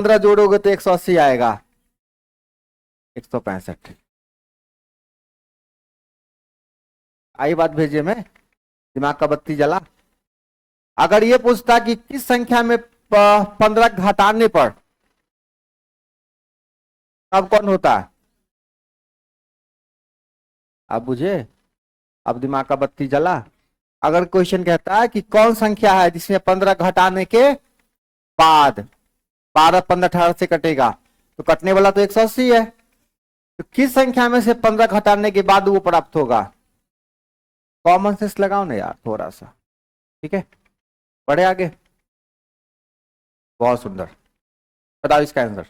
15 जोड़ोगे तो 180 आएगा, 165। आई बात भेजिए में, दिमाग का बत्ती जला। अगर ये पूछता कि किस संख्या में 15 घटाने पर तब कौन होता है, आप बुझे, अब दिमाग का बत्ती जला। अगर क्वेश्चन कहता है कि कौन संख्या है जिसमें 15 घटाने के बाद 12, 15, 18 से कटेगा, तो कटने वाला तो 180 है, तो किस संख्या में से 15 घटाने के बाद वो प्राप्त होगा। कॉमन सेंस लगाओ ना यार थोड़ा सा, ठीक है। बढ़े आगे, बहुत सुंदर। बताओ इसका आंसर।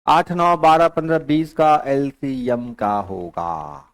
8, 9, 12, 15, 20 का एलसीएम का होगा।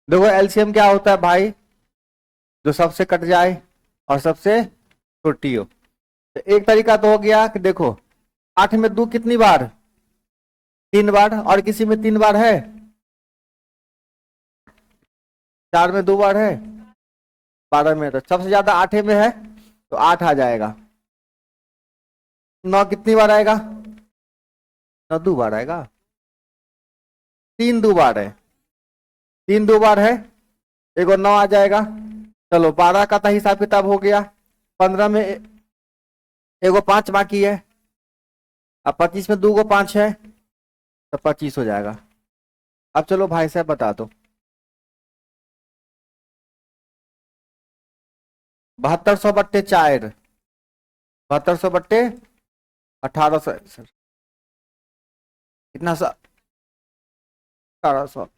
देखो एलसीएम क्या होता है भाई, जो सबसे कट जाए और सबसे छोटी हो। तो एक तरीका तो हो गया कि देखो 8 में 2 कितनी बार, 3 बार, और किसी में 3 बार है, 4 में 2 बार है, 12 में, तो सबसे ज्यादा 8 में है तो 8 आ जाएगा। 9 कितनी बार आएगा, 9 2 बार आएगा, 3 2 बार है, 3 2 बार है, एक और 9 आ जाएगा। चलो 12 का तो हिसाब किताब हो गया, 15 में एगो 5 बाकी है, अब 25 में 2 को 5 है तो 25 हो जाएगा। अब चलो भाई साहब बता दो, 7200/4, 7200/1800, सर कितना सा, 1800।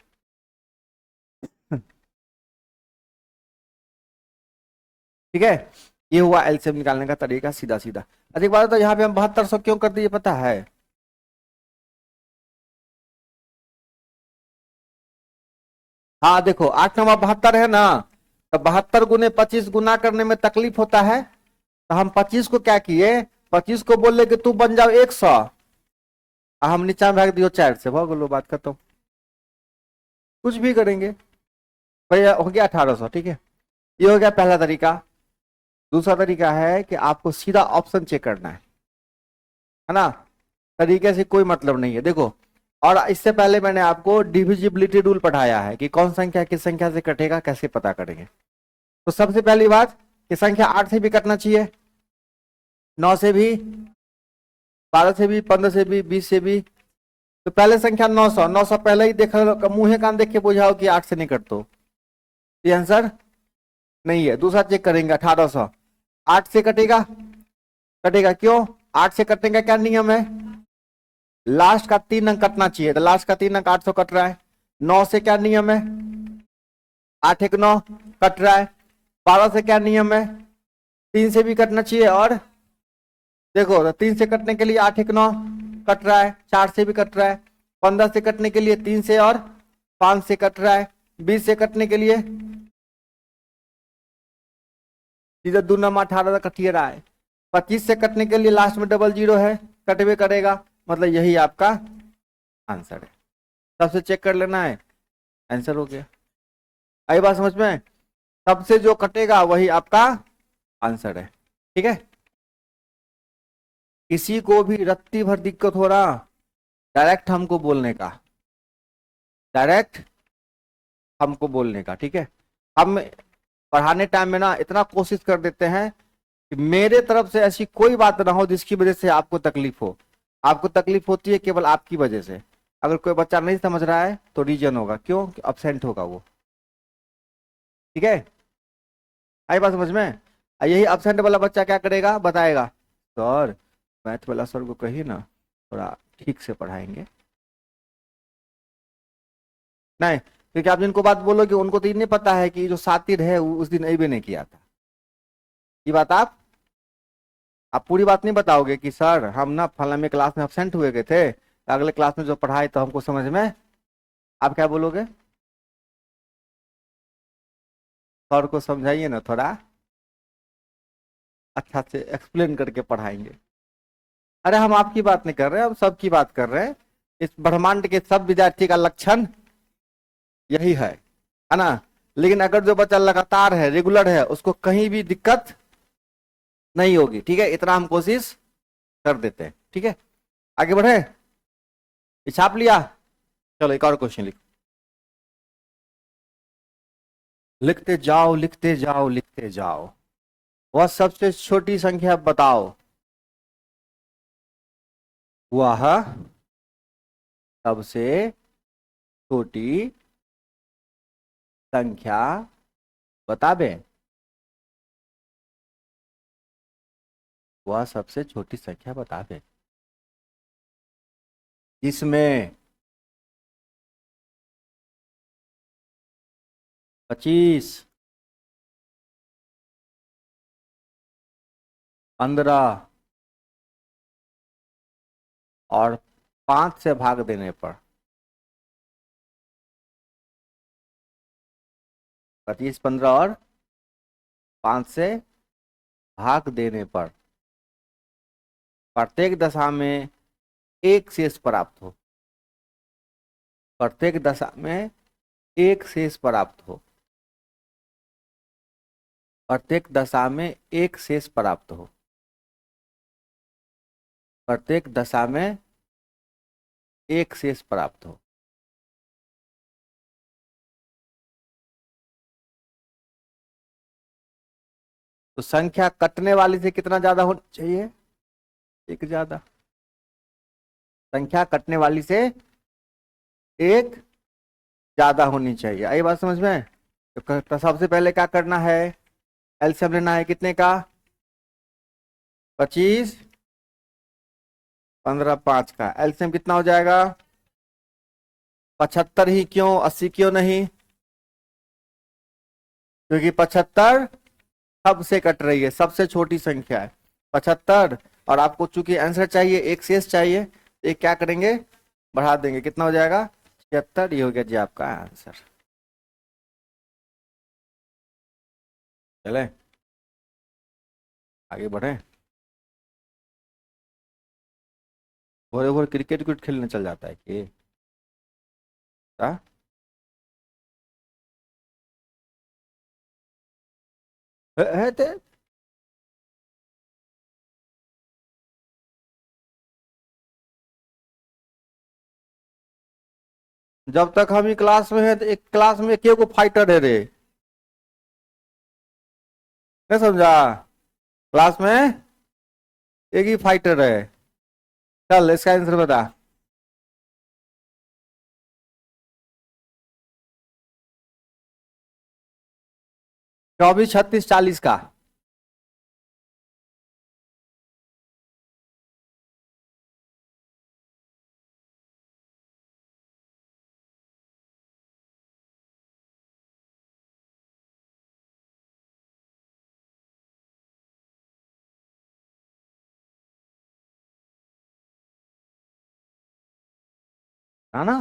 ठीक है, ये हुआ एलसीएम निकालने का तरीका, सीधा सीधा। अच्छा एक बात तो यहाँ पे हम 7200 क्यों कर दिए पता है। हाँ देखो 8 9 72 है ना, तो 72 गुने 25 गुना करने में तकलीफ होता है, तो हम 25 को क्या किए, 25 को बोले कि तू बन जाओ 100, हम नीचा में भाग दियो 4 से, भाग लो बात खत्म। कुछ भी करेंगे भैया, हो गया 1800। ठीक है, ये हो गया पहला तरीका। दूसरा तरीका है कि आपको सीधा ऑप्शन चेक करना है ना, तरीके से कोई मतलब नहीं है। देखो, और इससे पहले मैंने आपको डिविजिबिलिटी रूल पढ़ाया है कि कौन संख्या किस संख्या से कटेगा, कैसे पता करेंगे। तो सबसे पहली बात कि संख्या 8 से भी कटना चाहिए, 9 से भी, 12 से भी, 15 से भी, 20 से भी। तो पहले संख्या 900, 900 पहले ही देख लो, मुंह कान देख के बुझाओ कि 8 से नहीं कटतो, ये आंसर नहीं है। दूसरा चेक करेंगे 1800, 8 से कटेगा, कटेगा क्यों, 8 से कटने का क्या नियम है, लास्ट का 3 अंक कटना चाहिए, तो लास्ट का 3 अंक 800 कट रहा है। 9 से क्या नियम है, 8 1 9 कट रहा है। 12 से क्या नियम है, 3 से भी कटना चाहिए, और देखो तो 3 से कटने के लिए 8 1 9 कट रहा है, 4 से भी कट रहा है। 15 से कटने के लिए 3 से और 5 से कट रहा है। 20 से कटने के लिए सीधा 2 9 18 कट ही रहा है। 25 से कटने के लिए लास्ट में डबल जीरो है, कटवे करेगा, मतलब यही आपका आंसर है। सबसे चेक कर लेना है, आंसर हो गया। आई बात समझ में, सबसे जो कटेगा वही आपका आंसर है। ठीक है, किसी को भी रत्ती भर दिक्कत हो रहा, डायरेक्ट हमको बोलने का, डायरेक्ट हमको बोलने का। ठीक है, हम पढ़ाने टाइम में ना इतना कोशिश कर देते हैं कि मेरे तरफ से ऐसी कोई बात ना हो जिसकी वजह से आपको तकलीफ हो। आपको तकलीफ होती है केवल आपकी वजह से। अगर कोई बच्चा नहीं समझ रहा है तो रीजन होगा, क्यों, अब्सेंट होगा वो। ठीक है, आई बात समझ में। यही absent वाला बच्चा क्या करेगा, बताएगा सर मैथ वाला सर को कहिए ना थोड़ा ठीक से पढ़ाएंगे। नहीं, क्योंकि आप जिनको बात बोलोगे उनको तो ये नहीं पता है कि जो सातिर है वो उस दिन भी नहीं किया था। ये बात आप पूरी बात नहीं बताओगे कि सर हम ना फला में क्लास में अब्सेंट हुए गए थे, अगले क्लास में जो पढ़ाए तो हमको समझ में, आप क्या बोलोगे, सर को समझाइए ना थोड़ा अच्छा से एक्सप्लेन करके पढ़ाएंगे। अरे हम आपकी बात नहीं कर रहे, हम सबकी बात कर रहे हैं। इस ब्रह्मांड के सब विद्यार्थी का लक्षण यही है ना। लेकिन अगर जो बच्चा लगातार है, रेगुलर है, उसको कहीं भी दिक्कत नहीं होगी। ठीक है, इतना हम कोशिश कर देते हैं। ठीक है, आगे बढ़े, ये छाप लिया। चलो एक और क्वेश्चन लिखते जाओ लिखते जाओ लिखते जाओ। वह सबसे छोटी संख्या बताओ। वह सबसे छोटी संख्या बताबे। वह सबसे छोटी संख्या बताबे जिसमें 25, 15 और 5 से भाग देने पर, 25, 15 और 5 से भाग देने पर प्रत्येक दशा में एक शेष प्राप्त हो। प्रत्येक दशा में एक शेष प्राप्त हो। प्रत्येक दशा में एक शेष प्राप्त हो। प्रत्येक दशा में एक शेष प्राप्त हो। तो संख्या कटने वाली से कितना ज्यादा होना चाहिए, एक ज्यादा। संख्या कटने वाली से एक ज्यादा होनी चाहिए। आई बात समझ में। तो सबसे पहले क्या करना है, एलसीएम लेना है कितने का, 25, 15, 5 का एलसीएम कितना हो जाएगा, 75 ही क्यों, 80 क्यों नहीं, क्योंकि 75 सबसे कट रही है, सबसे छोटी संख्या है 75। और आपको चूंकि आंसर चाहिए, एक शेष चाहिए, एक क्या करेंगे, बढ़ा देंगे, कितना हो जाएगा 76। ये हो गया जी आपका आंसर। चले आगे बढ़े। भोरे भोरे क्रिकेट विकेट खेलने चल जाता है कि हाँ? है ते? जब तक हम ही क्लास में है तो एक क्लास में एक को फाइटर है रे, नहीं समझा, क्लास में एक ही फाइटर है। चल इसका आंसर बता। 24, 36, 40 का। है ना,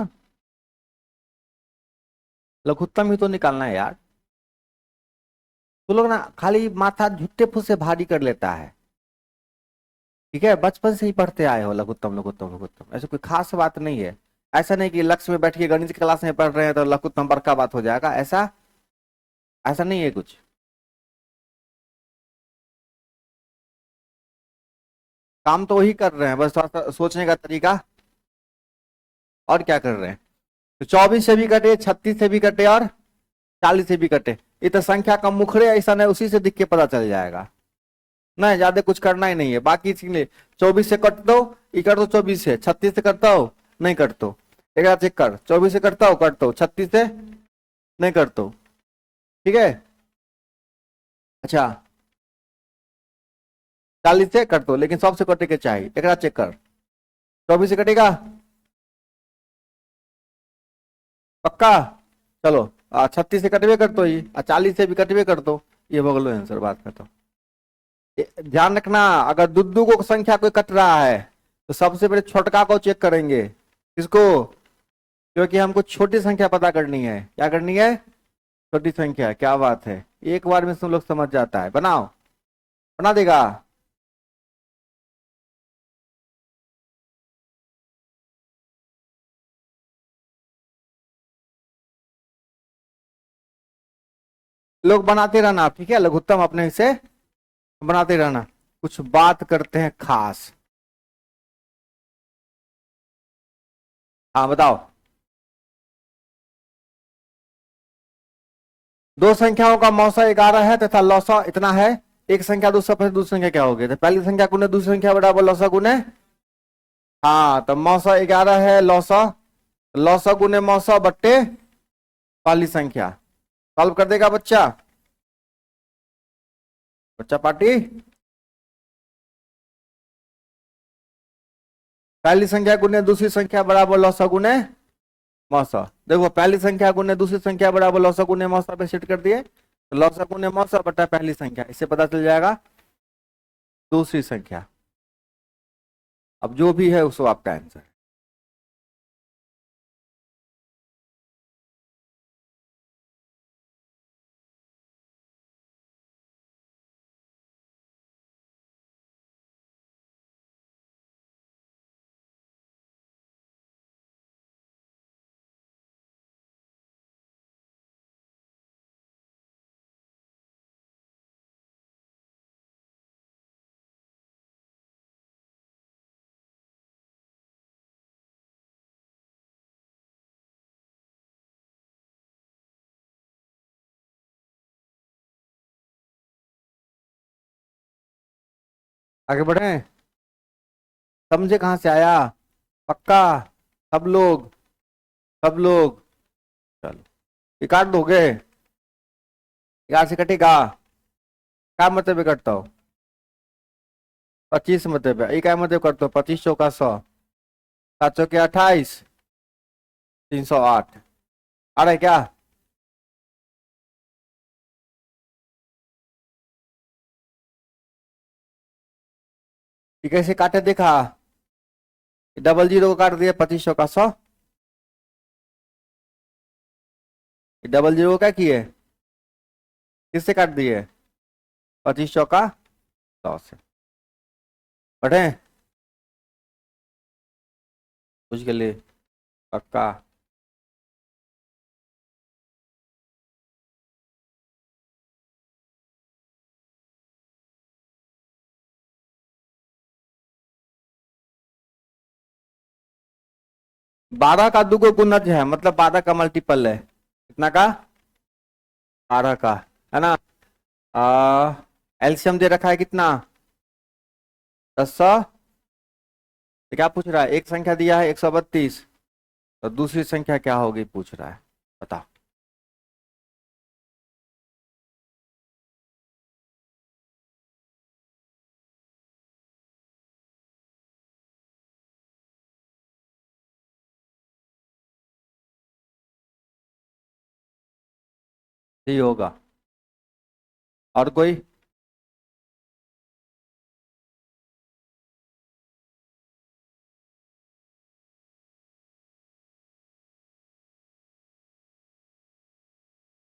लघुत्तम ही तो निकालना है यार। तू लोग ना खाली माथा झुट्टे फूसे भारी कर लेता है। ठीक है, बचपन से ही पढ़ते आए हो लघुत्तम लघुत्तम लघुत्तम, ऐसे कोई खास बात नहीं है। ऐसा नहीं कि लक्ष्य में बैठ के गणित की क्लास में पढ़ रहे हैं तो लघुत्तम बड़का बात हो जाएगा, ऐसा ऐसा नहीं है कुछ। काम तो वही कर रहे हैं, बस थोड़ा सा सोचने का तरीका। और क्या कर रहे हैं, तो 24 से भी कटे, 36 से भी कटे और 40 से भी कटे, ये तो संख्या का मुखड़े ऐसा नहीं, उसी से दिख के पता चल जाएगा। नहीं ज्यादा कुछ करना ही नहीं है। बाकी इसलिए 24 से कट दो, ये कर दो 24 से, 36 से करता हो नहीं कर दो, एक बार चेक कर, 24 से करता हो कर दो, 36 से नहीं कर दो। ठीक है, अच्छा 40 से कट दो, लेकिन 100 से कटे के चाहिए, एक चेक कर। 24 से कटेगा पक्का? चलो 36 से कटवे कर दो, ये 40 से भी कटवे कर दो, ये बगलो आंसर, बात खत्म। ध्यान रखना, अगर दुद्दू को संख्या कोई कट रहा है तो सबसे पहले छोटका को चेक करेंगे। किसको? क्योंकि हमको छोटी संख्या पता करनी है। क्या करनी है? छोटी संख्या। क्या बात है, एक बार में तुम लोग समझ जाता है। बनाओ, बना देगा। लोग बनाते रहना, ठीक है, लघुत्तम अपने से बनाते रहना। कुछ बात करते हैं खास। हाँ बताओ। दो संख्याओं का मौसा 11 है तथा लौसा इतना है। एक संख्या दूसरा पर दूसरी संख्या क्या होगी? तो पहली संख्या गुने दूसरी संख्या बराबर लौसा गुने। हाँ, तो मौसा 11 है, लौसा लौसा गुने मौसा बट्टे पहली संख्या। सॉल्व कर देगा बच्चा? बच्चा पार्टी। पहली संख्या गुने दूसरी संख्या बराबर लौसा गुने मौसा। देखो, पहली संख्या गुने दूसरी संख्या बराबर लौसा गुने मौसा पे सेट कर दिए, तो लौसा गुने मौसा बटा पहली संख्या, इससे पता चल जाएगा दूसरी संख्या। अब जो भी है उसको आपका आंसर। आगे बढ़े। समझे कहां से आया? पक्का? सब लोग, सब लोग। चलो, ये काट दोगे? यार से कटेगा? क्या मतलब है कटता हो? 25 मतलब है, ये क्या मतलब करते हो? 25 चौका 100, 7 चौके 28, 308। आ रहा है क्या? ये कैसे काटे देखा? डबल जीरो को काट दिया 25 चौका 100। डबल जीरो क्या किए? किससे काट दिए? 25 चौका 100 से। बढ़े? कुछ के लिए पक्का? बारह का दुगो गुणज है, मतलब 12 का मल्टीपल है। कितना का? 12 का, है ना? एलसीएम दे रखा है कितना? 10। तो क्या पूछ रहा है? एक संख्या दिया है 132, तो दूसरी संख्या क्या होगी पूछ रहा है, बताओ। यही होगा। और कोई?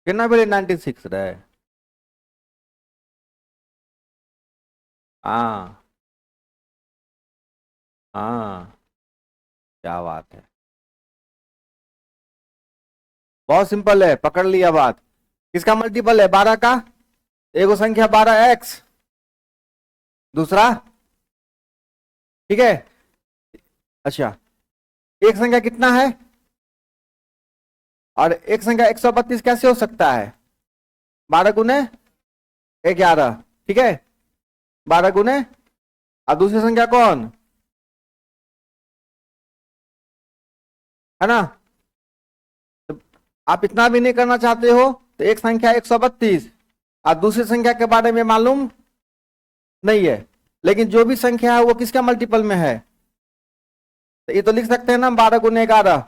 कितना पहले 96 रहे? हाँ, हाँ, क्या बात है। बहुत सिंपल है, पकड़ लिया बात। किसका मल्टीपल है 12 का? एगो संख्या 12x, दूसरा, ठीक है। अच्छा, एक संख्या कितना है और एक संख्या 132 कैसे हो सकता है? 12 गुने 11, ठीक है, 12 गुने, और दूसरी संख्या कौन है ना? तो आप इतना भी नहीं करना चाहते हो तो एक संख्या 132 और दूसरी संख्या के बारे में मालूम नहीं है, लेकिन जो भी संख्या है वो किसका मल्टीपल में है? तो ये तो लिख सकते हैं ना 12 × 11,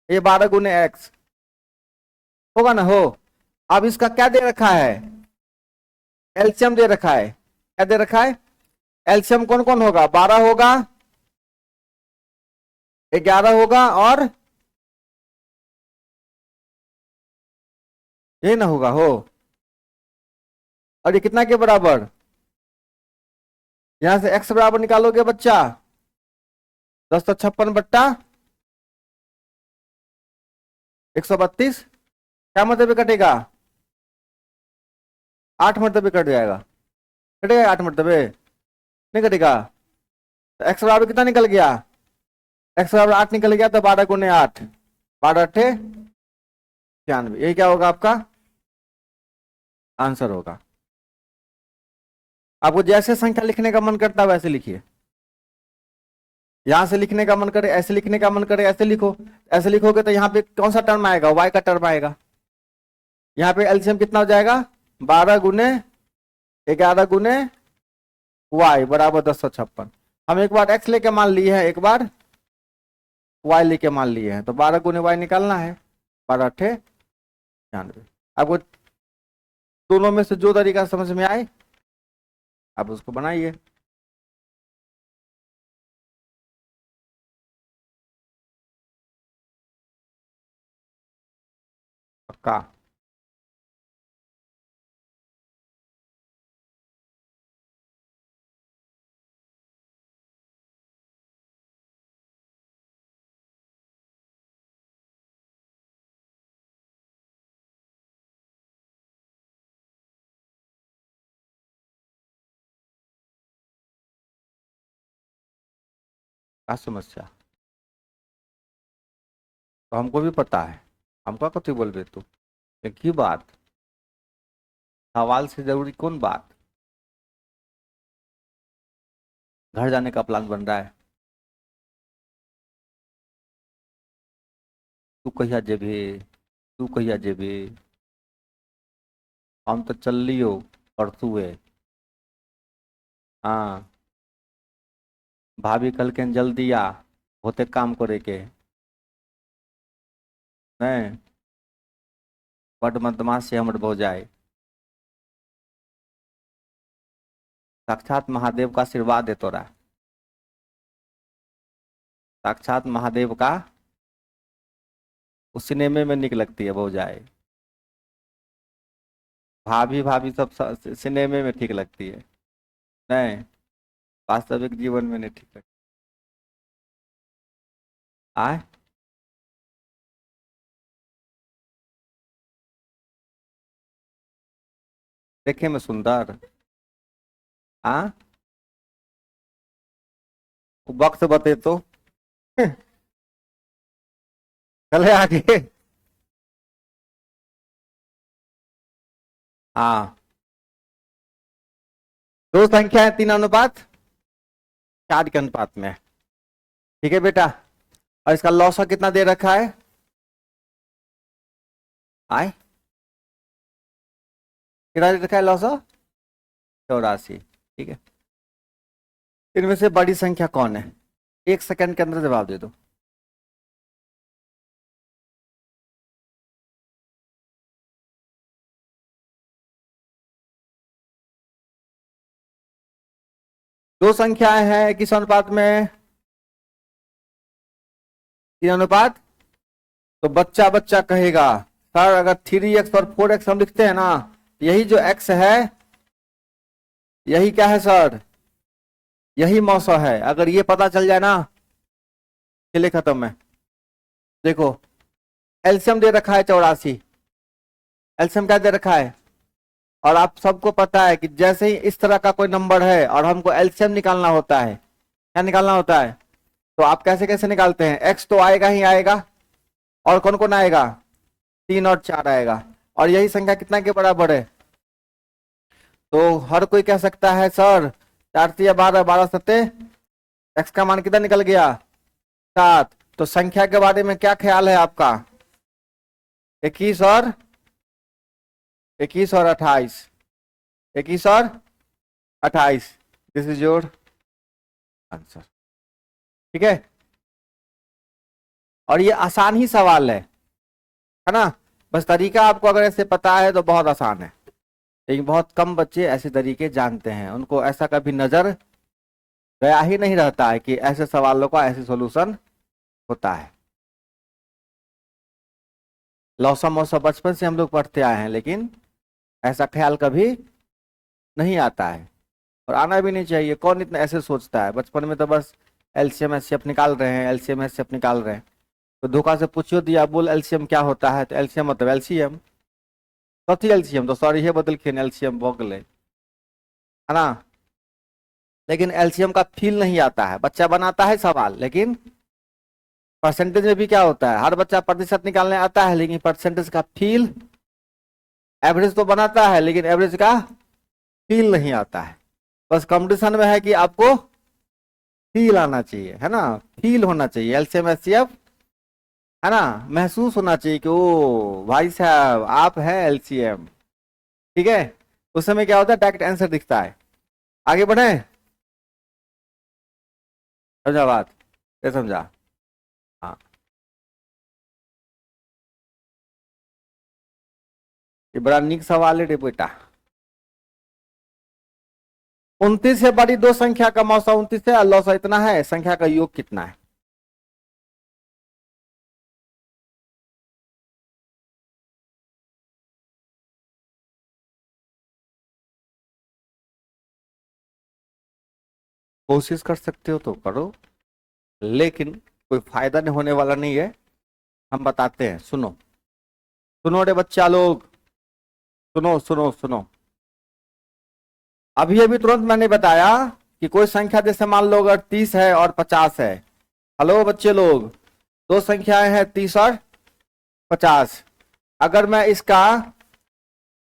ये 12 × x होगा ना, हो। अब इसका क्या दे रखा है? एलसीएम दे रखा है। क्या दे रखा है? एलसीएम कौन कौन होगा? 12 होगा, 11 होगा, और ये ना होगा, हो। और ये कितना के बराबर? यहां से x बराबर निकालोगे बच्चा, 10 तो 56 बट्टा 132, क्या मतलब कटेगा? 8 मरतबे कट जाएगा। कटेगा 8 मरतबे? नहीं कटेगा। तो x बराबर कितना निकल गया? x बराबर 8 निकल गया, तो 12 × 8, 12×8 = 96। यही क्या होगा आपका आंसर होगा। आपको जैसे संख्या लिखने का मन करता है वैसे लिखिए। यहां से लिखने का मन करे ऐसे लिखने का मन करे ऐसे लिखो। ऐसे लिखोगे तो यहाँ पे कौन सा टर्म आएगा? y का टर्म आएगा। यहाँ पे एलसीएम कितना हो जाएगा? 12 × 11 × y बराबर 1056। हम एक बार x लेके मान लिए हैं, एक बार y लेके मान लिए हैं, तो 12 × y निकालना है, 12×8 = 96। आपको दोनों में से जो तरीका समझ में आए आप उसको बनाइए। पक्का? क्या समस्या? तो हमको भी पता है, हमको कथी बोलबे तू? एक ही बात, सवाल से जरूरी कौन बात? घर जाने का प्लान बन रहा है। तू कहिया जेबे? तू कहिया जेबे? हम तो चल लियो परसुए। हाँ, भाभी कल के जल्दी आ, होते काम करे के नहीं। बड बदमाश से हमर भौजाई, साक्षात महादेव का आशीर्वाद है तोरा, साक्षात महादेव का। उस सिनेमे में निक लगती है भौजाई। भाभी भाभी सब सिनेमे में ठीक लगती है, नहीं वास्तविक जीवन में नहीं ठीक लगती। आए देखे में सुंदर। हाँ, वक्त बते तो चले आगे। हाँ, दो संख्या है 3:4 के अनुपात में। ठीक है बेटा, और इसका लॉसा कितना दे रखा है? आए कितना दे रखा है लॉसा? 84। ठीक है, इनमें से बड़ी संख्या कौन है? 1 सेकंड के अंदर जवाब दे दो। दो संख्याएं हैं किस अनुपात में? 3:4। तो बच्चा बच्चा कहेगा सर अगर 3x और 4x हम लिखते हैं ना, यही जो x है यही क्या है सर? यही मौसा है। अगर ये पता चल जाए ना, चलिए खत्म है। देखो एलसीएम दे रखा है 84। एलसीएम क्या दे रखा है? और आप सबको पता है कि जैसे ही इस तरह का कोई नंबर है और हमको एलसीएम निकालना होता है, क्या निकालना होता है, तो आप कैसे कैसे निकालते हैं? एक्स तो आएगा ही आएगा, और कौन कौन आएगा? 3 और 4 आएगा, और यही संख्या कितना के बराबर है? तो हर कोई कह सकता है सर 4×3 = 12, 12×7 एक्स का मान कितना निकल गया? 7। तो संख्या के बारे में क्या ख्याल है आपका? 21 और 28। 21 और 28। This is your answer. ठीक है, और ये आसान ही सवाल है ना। बस तरीका आपको अगर ऐसे पता है तो बहुत आसान है, लेकिन बहुत कम बच्चे ऐसे तरीके जानते हैं, उनको ऐसा कभी नजर गया ही नहीं रहता है कि ऐसे सवालों का ऐसे सॉल्यूशन होता है। लौसा मौसा बचपन से हम लोग पढ़ते आए हैं, लेकिन ऐसा ख्याल कभी नहीं आता है, और आना भी नहीं चाहिए। कौन इतना ऐसे सोचता है? बचपन में तो बस एलसीएम एचसीएफ निकाल रहे हैं, एलसीएम एचसीएफ निकाल रहे हैं। तो धोखा से पूछियो दिया, बोल एलसीएम क्या होता है, तो एलसीएम मतलब एलसीएम, कथी एलसीएम, तो सॉरी हे बदलखिन एलसीएम भऽ गेलै, है ना। लेकिन एलसीएम का फील नहीं आता है, बच्चा बनाता है सवाल, लेकिन परसेंटेज में भी क्या होता है, हर बच्चा प्रतिशत निकालने आता है, लेकिन परसेंटेज का फील, एवरेज तो बनाता है लेकिन एवरेज का फील नहीं आता है। बस कंपटीशन में है कि आपको फील आना चाहिए, है ना, फील होना चाहिए, एलसीएम एचसीएफ, है ना, महसूस होना चाहिए कि ओ भाई साहब आप हैं एलसीएम। ठीक है, उस समय क्या होता है, डायरेक्ट आंसर दिखता है। आगे बढ़े, समझा बात, ये समझा। हाँ, ये बड़ा नीक सवाल है रे बेटा। 29 से बड़ी दो संख्या का मौसा 29 है, और लौसा इतना है, संख्या का योग कितना है? कोशिश कर सकते हो तो करो, लेकिन कोई फायदा नहीं होने वाला नहीं है। हम बताते हैं, सुनो सुनो रे बच्चा लोग, सुनो सुनो सुनो। अभी अभी तुरंत मैंने बताया कि कोई संख्या, जैसे मान लो अगर 30 है और 50 है। हेलो बच्चे लोग, दो संख्याएं हैं 30 और 50। अगर मैं इसका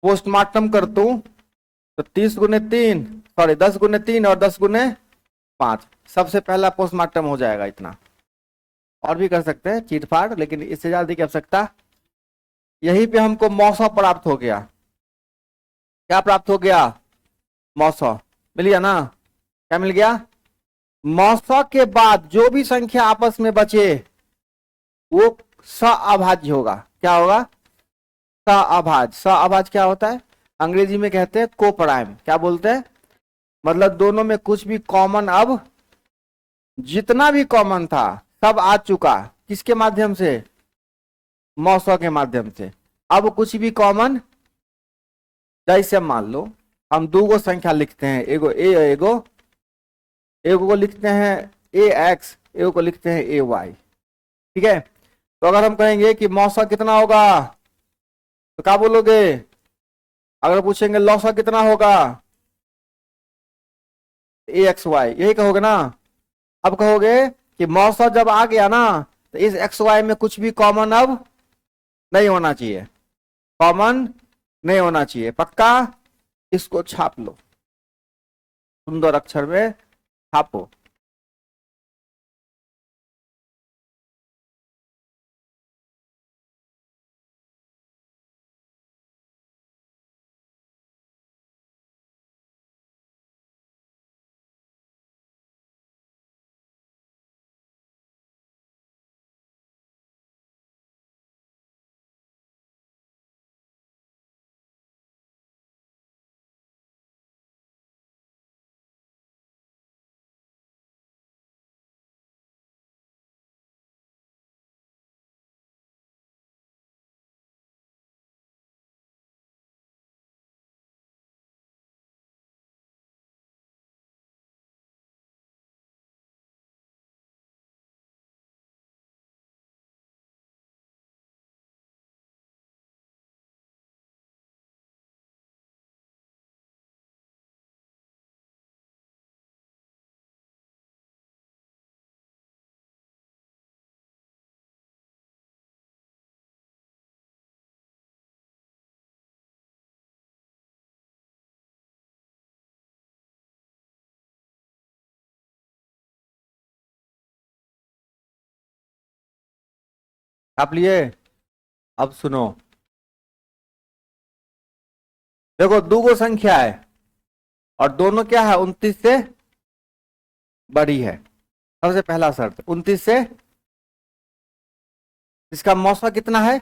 पोस्टमार्टम कर दूं तो 30 × 3, सॉरी 10 × 3 और 10 × 5, सबसे पहला पोस्टमार्टम हो जाएगा इतना। और भी कर सकते हैं चीट फाड़, लेकिन इससे ज्यादा की आवश्यकता। यहीं पे हमको मौसा प्राप्त हो गया। क्या प्राप्त हो गया? मौसा मिल गया ना। क्या मिल गया? मौसा के बाद जो भी संख्या आपस में बचे वो सअभाज्य होगा। क्या होगा? सअभाज्य। सअभाज्य क्या होता है? अंग्रेजी में कहते हैं कोप्राइम। क्या बोलते हैं? मतलब दोनों में कुछ भी कॉमन, अब जितना भी कॉमन था सब आ चुका। किसके माध्यम से? मौसा के माध्यम से। अब कुछ भी कॉमन, जैसे मान लो हम दो गो संख्या लिखते हैं, एगो ए, एगो को लिखते हैं ए एक्स, एगो को लिखते हैं ए वाई। ठीक है, तो अगर हम कहेंगे कि मौसा कितना होगा, तो क्या बोलोगे? अगर पूछेंगे लौसा कितना होगा, ए एक्स वाई, यही कहोगे ना। अब कहोगे कि मौसा जब आ गया ना, तो इस एक्स वाई में कुछ भी कॉमन अब नहीं होना चाहिए, कॉमन नहीं होना चाहिए, पक्का। इसको छाप लो, सुंदर अक्षर में छापो। छाप लिए? अब सुनो, देखो दो गो संख्या है और दोनों क्या है, 29 से बड़ी है। सबसे पहला शर्त 29 से, इसका मौसा कितना है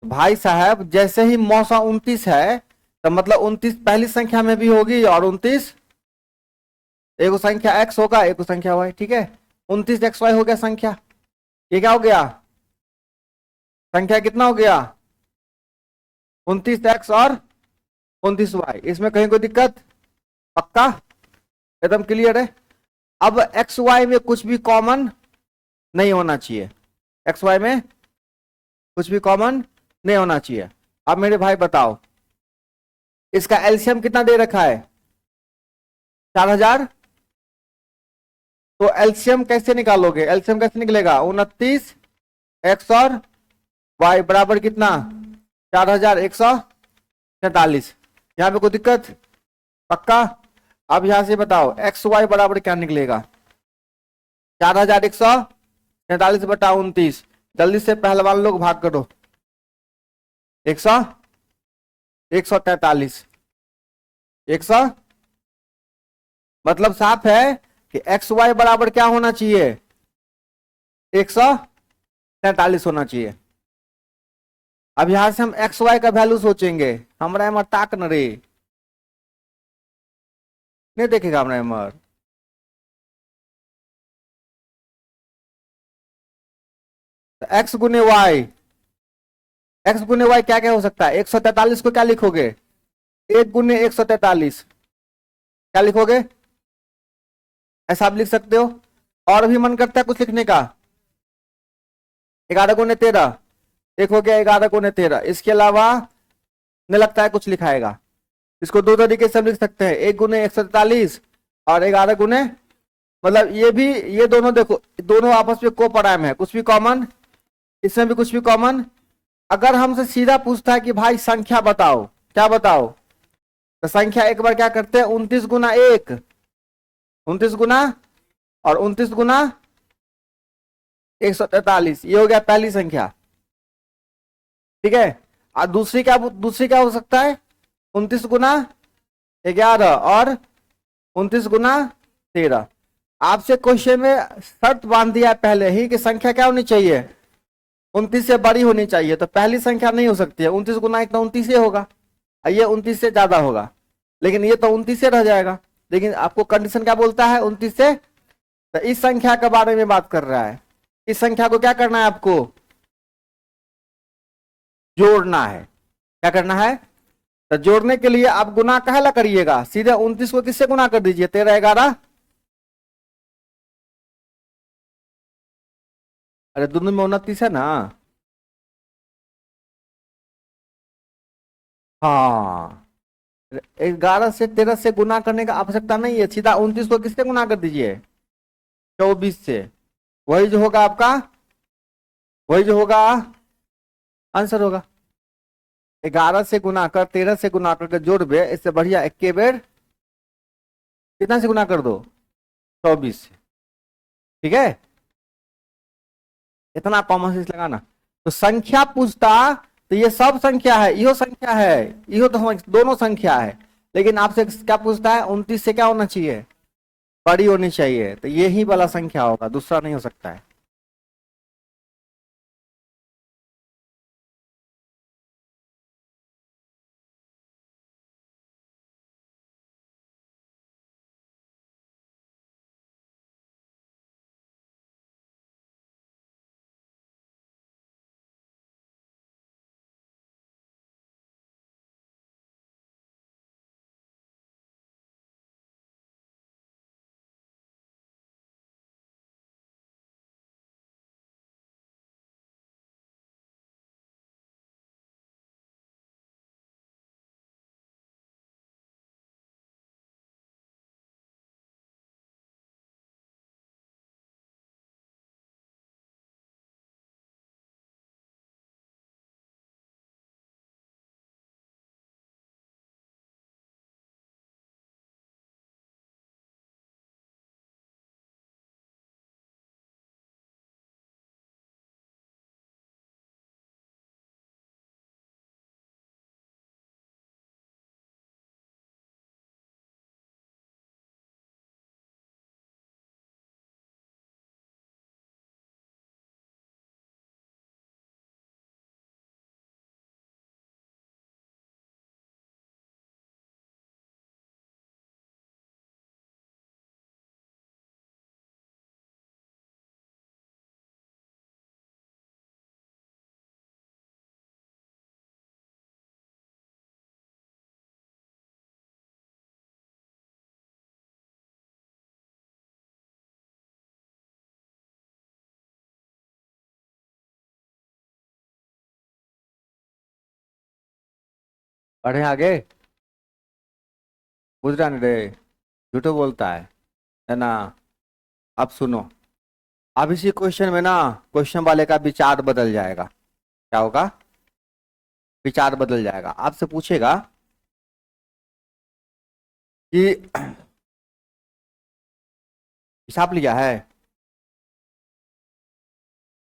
भाई साहब, जैसे ही मौसा 29 है तो मतलब 29 पहली संख्या में भी होगी और 29 एक संख्या x होगा, एक संख्या y, ठीक है। 29 xy हो गया संख्या। ये क्या हो गया, संख्या कितना हो गया, 29x और 29y। इसमें कहीं कोई दिक्कत, पक्का एकदम क्लियर है। अब एक्स वाई में कुछ भी कॉमन नहीं होना चाहिए, एक्स वाई में कुछ भी कॉमन नहीं होना चाहिए। अब मेरे भाई बताओ, इसका एलसीएम कितना दे रखा है, 4000। तो एलसीएम कैसे निकालोगे, एलसीएम कैसे निकलेगा, 29x और y बराबर कितना, 4143। यहां पे कोई दिक्कत, पक्का। अब यहां से बताओ एक्स वाई बराबर क्या निकलेगा, 4143/29। जल्दी से पहलवान लोग भाग करो, 143, 100। मतलब साफ है कि एक्स वाई बराबर क्या होना चाहिए, 143 होना चाहिए। अब यहां से हम एक्स वाई का वैल्यू सोचेंगे, हमरा एमर ताक न रे, नहीं देखेगा हमरा एमर। एक्स गुने वाई, एक्स गुने वाई क्या क्या हो सकता है, 143 को क्या लिखोगे, 1 गुने 143, क्या लिखोगे, ऐसा आप लिख सकते हो। और भी मन करता है कुछ लिखने का, 11 गुने 13, एक हो गया 11 गुने 13। इसके अलावा नहीं लगता है कुछ लिखाएगा। इसको दो तरीके से हम लिख सकते हैं, 1 गुने 143 और 11 गुने, मतलब ये भी, ये दोनों देखो दोनों आपस में कोपरायम है, कुछ भी कॉमन, इसमें भी कुछ भी कॉमन। अगर हमसे सीधा पूछता है कि भाई संख्या बताओ, क्या बताओ, तो संख्या एक बार क्या करते हैं, 29 गुना 1, 29 गुना और 29 गुना 143, ये हो गया पहली संख्या, ठीक है। और दूसरी क्या हो सकता है, 29 गुना 11 और 29 गुना 13। आपसे क्वेश्चन में शर्त बांध दिया है पहले ही कि संख्या क्या होनी चाहिए, 29 से बड़ी होनी चाहिए, तो पहली संख्या नहीं हो सकती है, 29 गुना 1 तो 29 होगा, ये 29 से ज्यादा होगा, लेकिन ये तो 29 से रह जाएगा। लेकिन आपको कंडीशन क्या बोलता है, 29 से, तो इस संख्या के बारे में बात कर रहा है। इस संख्या को क्या करना है आपको, जोड़ना है। क्या करना है, तो जोड़ने के लिए आप गुना कहला करिएगा, सीधे 29 को किससे गुना कर दीजिए, 13 11। अरे दोनों में 29 है ना, हाँ। 11 से 13 से गुना करने का आवश्यकता नहीं है, सीधा 29 को किससे गुना कर दीजिए, 24 से। वही जो होगा आपका, वही जो होगा आंसर होगा। 11 से गुना कर 13 से गुना करके जोड़ बे, इससे बढ़िया इक्के बेर कितना से गुना कर दो, 24 से, ठीक है। इतना कॉमन सेंस लगाना। तो संख्या पूछता तो ये सब संख्या है, इहो संख्या है, इहो तो दोनों संख्या है, लेकिन आपसे क्या पूछता है, 29 से क्या होना चाहिए, बड़ी होनी चाहिए, तो यही वाला संख्या होगा, दूसरा नहीं हो सकता है। पढ़े आगे? बुझ रहा नहीं रे, झूठो बोलता है ना? अब सुनो, अब इसी क्वेश्चन में ना क्वेश्चन वाले का विचार बदल जाएगा। क्या होगा? विचार बदल जाएगा। आपसे पूछेगा कि हिसाब लिया है,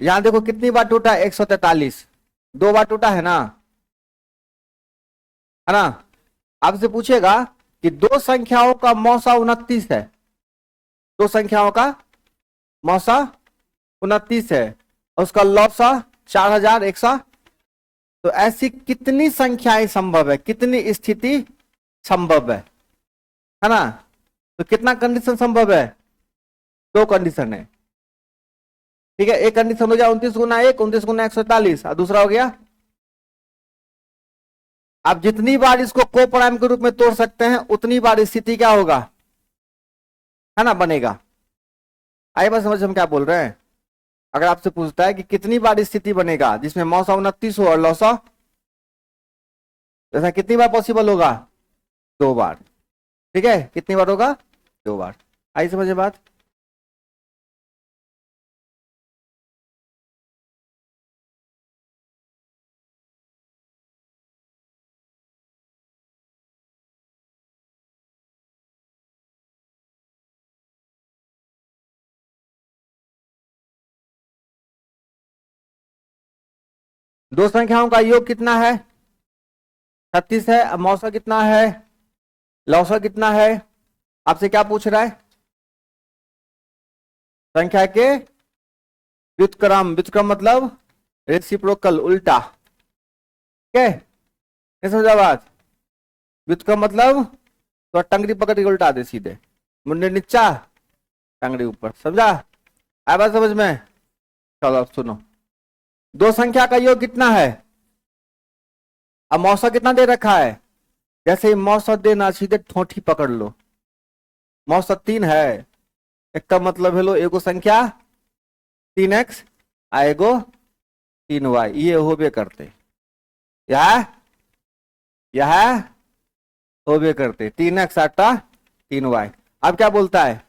यहां देखो कितनी बार टूटा, 143, 2 बार टूटा है ना? आपसे पूछेगा कि दो संख्याओं का मौसा 29 है, दो संख्याओं का मौसा 29 है, और उसका लौसा 4100। तो ऐसी कितनी संख्याएं संभव है, कितनी स्थिति संभव है ना? तो कितना कंडीशन संभव है? दो कंडीशन है। ठीक है, एक कंडीशन हो गया 29 गुना 1, 29 गुना 143, और दूसरा हो गया, आप जितनी बार इसको कोपराइम के रूप में तोड़ सकते हैं उतनी बार स्थिति क्या होगा, है ना, बनेगा। आइए बस समझ हम क्या बोल रहे हैं। अगर आपसे पूछता है कि कितनी बार स्थिति बनेगा जिसमें मौसा 29 हो और लौसा, ऐसा कितनी बार पॉसिबल होगा? 2 बार। ठीक है, कितनी बार होगा? 2 बार। आई समझे बात? दो संख्याओं का योग कितना है? 36 है। अब मौसा कितना है, लौसा कितना है? आपसे क्या पूछ रहा है? संख्या के व्युत्क्रम। व्युत्क्रम मतलब रेसिप्रोकल, उल्टा। ठीक है, नहीं समझा बात? व्युत्क्रम मतलब तो टंगड़ी पकड़ के उल्टा दे सीधे, मुंडे नीचा टंगड़ी ऊपर। समझा? आया बात समझ में? चलो अब सुनो, दो संख्या का योग कितना है? अब मौसा कितना दे रखा है? जैसे ही मौसा देना सीधे ठोठी पकड़ लो। मौसा 3 है, एक का मतलब हेलो एगो संख्या 3x, आएगो 3y, ये होबे करते। यह यह होबे करते 3x आटा 3y। अब क्या बोलता है?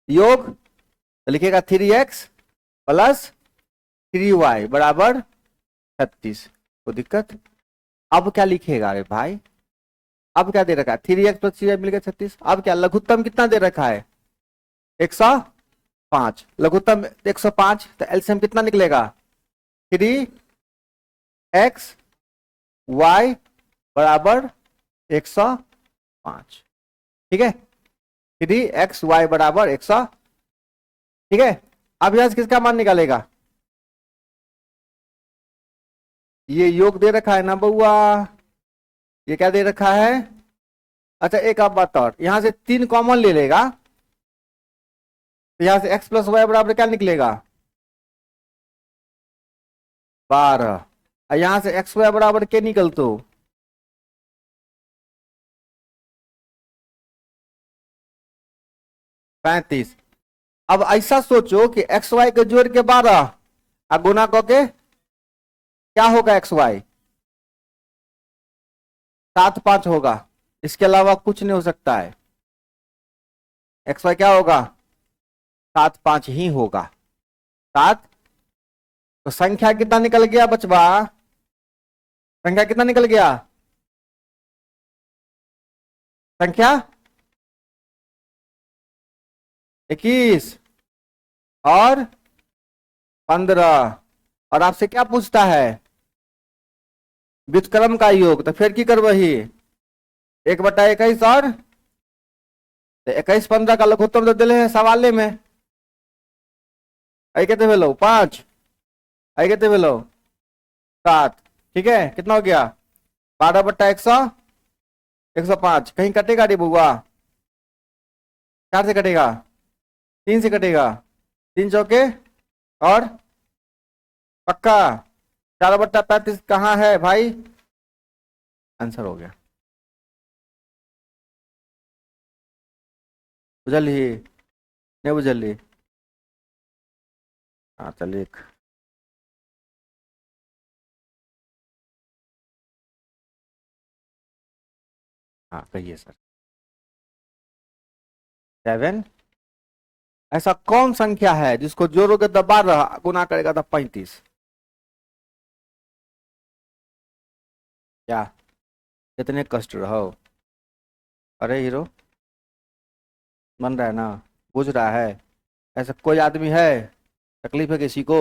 योग, तो लिखेगा 3x प्लस 3y बराबर 36। कोई दिक्कत? अब क्या लिखेगा रे भाई? अब क्या दे रखा है? 3x प्लस 3y मिल गया 36। अब क्या लघुत्तम कितना दे रखा है? 105। लघुत्तम 105, तो एलसीएम कितना निकलेगा? 3x y बराबर 105। ठीक है, 3xy बराबर 100। ठीक है, अब यहां से किसका मान निकालेगा? ये योग दे रखा है ना बउआ, ये क्या दे रखा है? अच्छा एक आप बात और, यहां से 3 कॉमन ले लेगा, तो यहां से x प्लस वाई बराबर क्या निकलेगा? 12। और यहां से एक्स वाई बराबर क्या निकलतो? 35। अब ऐसा सोचो कि एक्स वाई के जोड़ के 12 और गुना करके क्या होगा? एक्स वाई 7 5 होगा, इसके अलावा कुछ नहीं हो सकता है। एक्स वाई क्या होगा? 7 5 ही होगा। 7। तो संख्या कितना निकल गया बचवा? संख्या कितना निकल गया? संख्या 21 और 15। और आपसे क्या पूछता है? व्युत्क्रम का योग। तो फिर की करबही? 1/21 और 21 15 का लघुत्तम तो दिले हैं सवाले में। आई कहते भेलो 5, आई कहते भेलो 7। ठीक है, कितना हो गया? 12/100, 105। कहीं कटेगा रे बुआ? 4 से कटेगा? 3 से कटेगा? 3 चौके और पक्का? 4/35 कहाँ है भाई? आंसर हो गया। बुझली नहीं बुझली? हाँ चलिए। हाँ कहिए सर। 7। ऐसा कौन संख्या है जिसको जोड़ोगे तो 12 गुना करेगा तो 35? क्या कितने कष्ट रहो। अरे हीरो, बन रहा है ना, बुझ रहा है? ऐसा कोई आदमी है, तकलीफ है किसी को?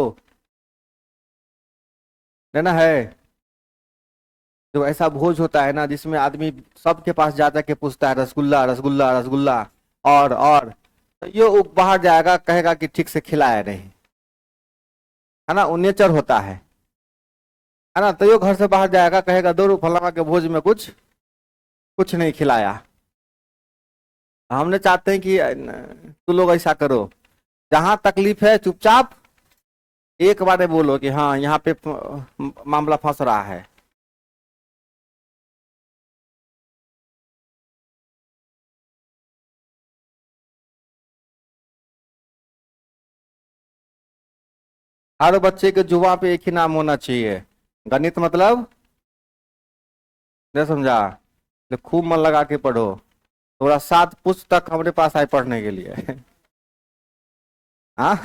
लेना है। जो ऐसा भोज होता है ना जिसमें आदमी सबके पास जाता के पूछता है रसगुल्ला रसगुल्ला रसगुल्ला, और तो ये वो बाहर जाएगा कहेगा कि ठीक से खिलाया नहीं, है ना, वो नेचर होता है ना। तो ये घर से बाहर जाएगा कहेगा दो फलाना के भोज में कुछ कुछ नहीं खिलाया। हमने चाहते हैं कि तू लोग ऐसा करो, जहां तकलीफ है चुपचाप एक बार बोलो कि हाँ यहाँ पे मामला फंस रहा है। हर बच्चे के जुबान पे एक ही नाम होना चाहिए, गणित मतलब। नहीं समझा? तो खूब मन लगा के पढ़ो, थोड़ा 7 पुस्तक हमारे पास आए पढ़ने के लिए। हाँ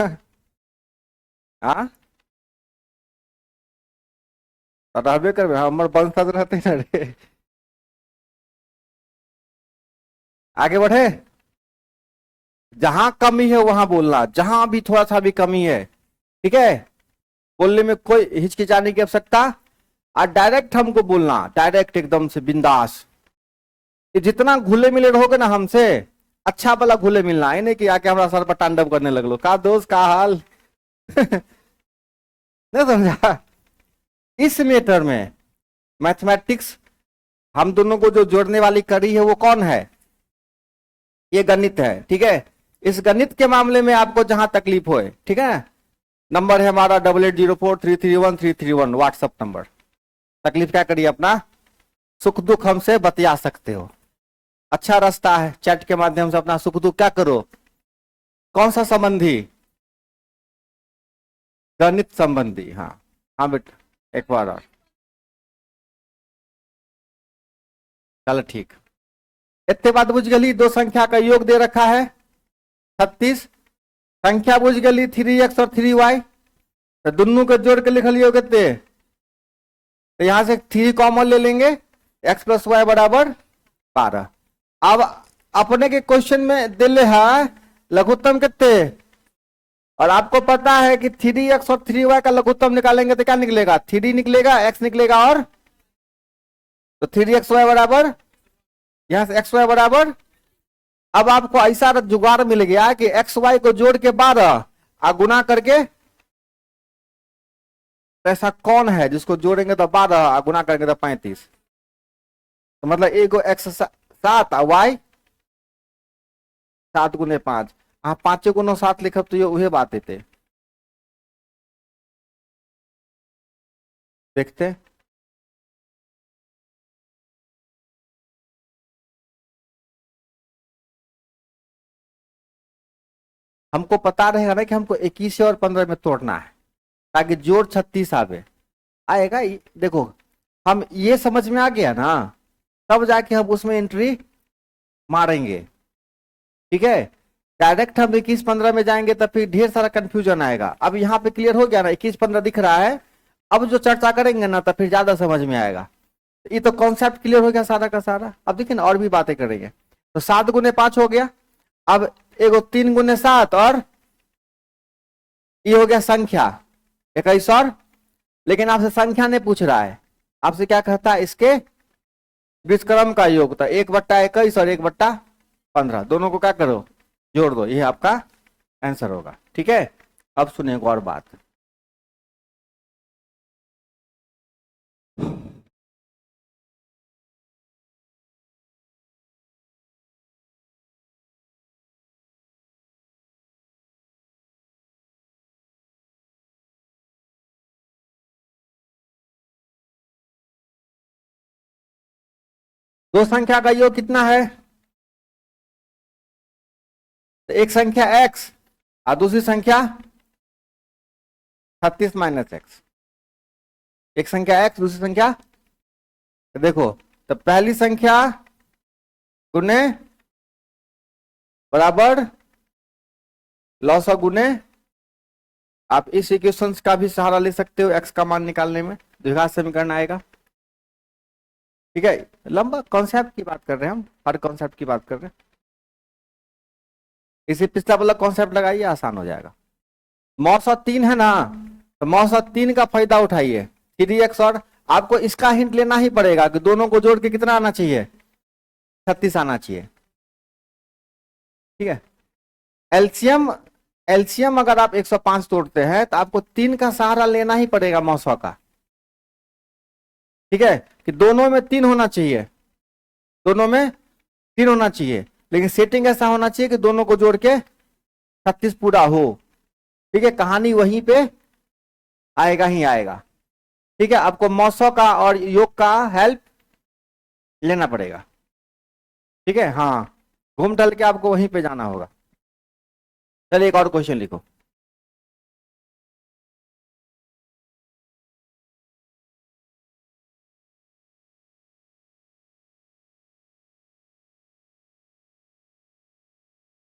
हाँ, रहबे करबे, हमर वंशज रहते ना रे। आगे बढ़े। जहां कमी है वहां बोलना, जहां भी थोड़ा सा भी कमी है, ठीक है, बोलने में कोई हिचकिचाने की आवश्यकता, और डायरेक्ट हमको बोलना, डायरेक्ट एकदम से बिंदास। कि जितना घुले मिले रहोगे ना हमसे, अच्छा वाला घुले मिलना है, नहीं कि आके हमारा सर पर तांडव करने लग लो, का दोस्त का हाल। नहीं समझा? इस मैटर में मैथमेटिक्स, हम दोनों को जो जोड़ने वाली कड़ी है वो कौन है? ये गणित है, ठीक है। इस गणित के मामले में आपको जहां तकलीफ होए, ठीक है, नंबर है हमारा 8804331331 व्हाट्सएप नंबर। तकलीफ क्या करिए अपना, सुख दुख हमसे बतिया सकते हो। अच्छा रास्ता है, चैट के माध्यम से अपना सुख दुख क्या करो। कौन सा संबंधी? गणित संबंधी, हाँ। हाँ बेटा, एक बार और, चलो ठीक। इतने बात बुझ गई, दो संख्या का योग दे रखा है 36, संख्या बुझ गई 3x और 3y, तो दोनों को जोड़ के लिख लियो कितने, तो यहां से 3 कॉमन ले लेंगे, x प्लस वाई बराबर 12। अब अपने के क्वेश्चन में दिले है लघुत्तम कितने, और आपको पता है कि 3x और 3y का लघुत्तम निकालेंगे तो क्या निकलेगा, 3 निकलेगा, x निकलेगा, और तो 3xy बराबर, यहां से xy बराबर। अब आपको ऐसा जुगाड़ मिल गया कि एक्स वाई को जोड़ के 12 और गुना करके, तो ऐसा कौन है जिसको जोड़ेंगे तो 12 और गुना करेंगे तो 35? तो मतलब एक एक्स 7 और वाई 7 गुने 5, हाँ 5 गुना 7 लिखब तो ये वही बात थे। देखते, हमको पता रहेगा ना कि हमको 21 और 15 में तोड़ना है, ताकि जोड़ 36 आवे आएगा। देखो हम ये समझ में आ गया ना, तब जाके हम उसमें एंट्री मारेंगे, ठीक है। डायरेक्ट हम 21-15 में जाएंगे तो फिर ढेर सारा कंफ्यूजन आएगा। अब यहाँ पे क्लियर हो गया ना, 21-15 दिख रहा है। अब जो चर्चा करेंगे ना तो फिर ज्यादा समझ में आएगा। ये तो कॉन्सेप्ट क्लियर हो गया सारा का सारा। अब देखिए ना और भी बातें करेंगे। तो 7 गुने 5 हो गया, अब एगो 3 गुने 7, और ये हो गया संख्या 21, और लेकिन आपसे संख्या नहीं पूछ रहा है, आपसे क्या कहता है, इसके व्युत्क्रम का योग। था 1/21 और 1/15, दोनों को क्या करो, जोड़ दो, ये आपका आंसर होगा, ठीक है। अब सुनिए एक और बात, दो संख्या का योग कितना है, तो एक संख्या x और दूसरी संख्या 36 माइनस एक्स। एक संख्या x दूसरी संख्या, तो देखो, तो पहली संख्या गुने बराबर लॉस ऑफ गुने। आप इस इक्वेशन का भी सहारा ले सकते हो एक्स का मान निकालने में, द्विघात समीकरण आएगा। ठीक है, लंबा कॉन्सेप्ट की बात कर रहे हैं हम, हर कॉन्सेप्ट की बात कर रहे हैं। इसे पिछला वाला कॉन्सेप्ट लगाइए, आसान हो जाएगा। मौसा 3 है ना, तो मौसा 3 का फायदा उठाइए 3x, और आपको इसका हिंट लेना ही पड़ेगा कि दोनों को जोड़ के कितना आना चाहिए, 36 आना चाहिए। ठीक है, एलसीएम एलसीएम अगर आप 105 तोड़ते हैं तो आपको 3 का सहारा लेना ही पड़ेगा मौसा का। ठीक है, कि दोनों में 3 होना चाहिए, दोनों में 3 होना चाहिए, लेकिन सेटिंग ऐसा होना चाहिए कि दोनों को जोड़ के 36 पूरा हो। ठीक है, कहानी वहीं पे आएगा ही आएगा। ठीक है, आपको मौसों का और योग का हेल्प लेना पड़ेगा। ठीक है, हाँ, घूम टल के आपको वहीं पे जाना होगा। चलिए एक और क्वेश्चन लिखो।